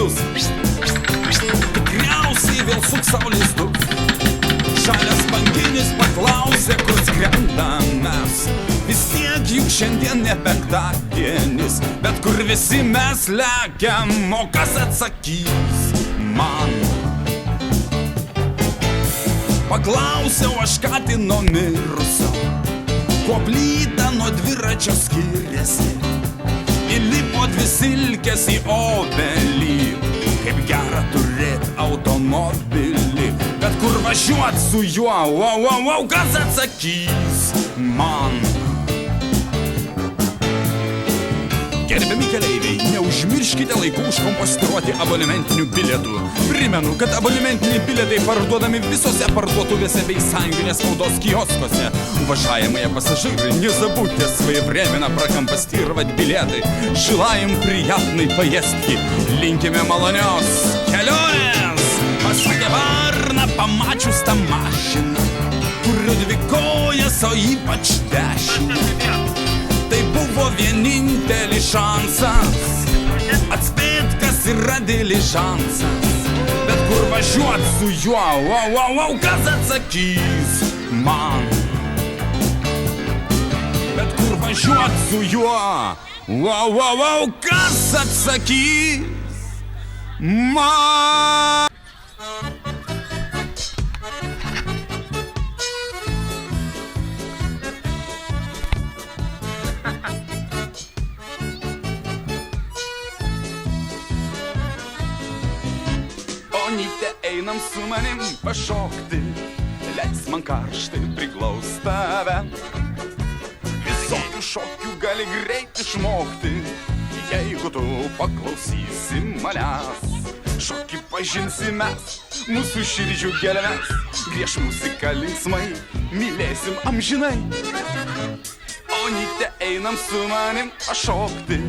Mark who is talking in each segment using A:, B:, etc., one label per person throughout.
A: lietus. Tikriausiai vėl suks saulės dus. Žalias banginis paklausė, kur skrendam mes. Vis tiek juk šiandien ne penktadienis, bet kur visi mes lekiam, o kas atsakys man? Paklausiau aš katino mirusio, kuo plyta nuo dviračio skiriasi. Įlipo dvi silkės į obelį, kaip gera turėt automobilį. Bet kur važiuot su juo, kas atsakys man? Gerbiami keleiviai, neužmirškite laiku užkompostruoti abonementinių bilietų. Primenu, kad abonementiniai bilietai parduodami visose parduotuvėse bei sąjunginės spaudos kioskose. Уважаемые пассажиры, не забудьте своевременно прокомпостировать билеты. Желаем приятной поездки. Linkime malonios kelionės. Pasakė varna, pamačius tą mašiną, kurio dvi kojas, o ypač dešinę. Tai buvo vienintelis šansas atspėt, kas yra diližansas. Bet kur važiuot su juo, kas atsakys man? Bet kur važiuot su juo, kas atsakys man? Onyte, einam su manim pašokti, leis man karštai priglaust tave. Visokių šokių gali greit išmokti, jeigu tu paklausysi manęs. Šokį pažinsi mes, mūsų širdžių gelmes, grieš muziką linksmai, mylėsim amžinai. Onyte, einam su manim pašokti,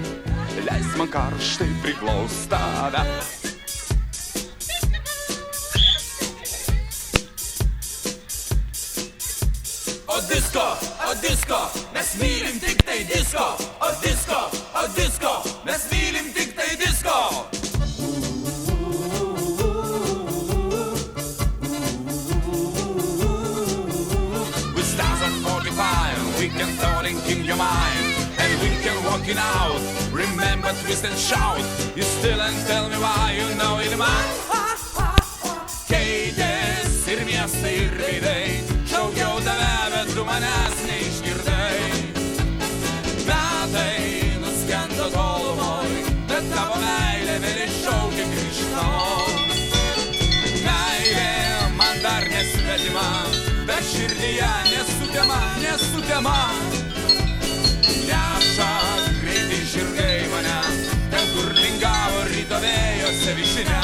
A: leis man karštai priglaust tave. O disco, mes mylim tik tai disco. O disco, mes mylim tik tai disco. We stars at 45, we can thoughting in your mind, and we can walking out. Remember, twist and shout. You still and tell me why you know it, man. Keitės ir miestai ir veidai, šaukiau tave, bet tu manęs neišgirdai. Metai nuskendo tolumoj, bet tavo meilė vėl iššaukia grįžtamo. Meilė man dar nesvetima, bet širdyje nesutema. Neša greiti žirgai mane, ten kur lingavo ryto vėjose višinė.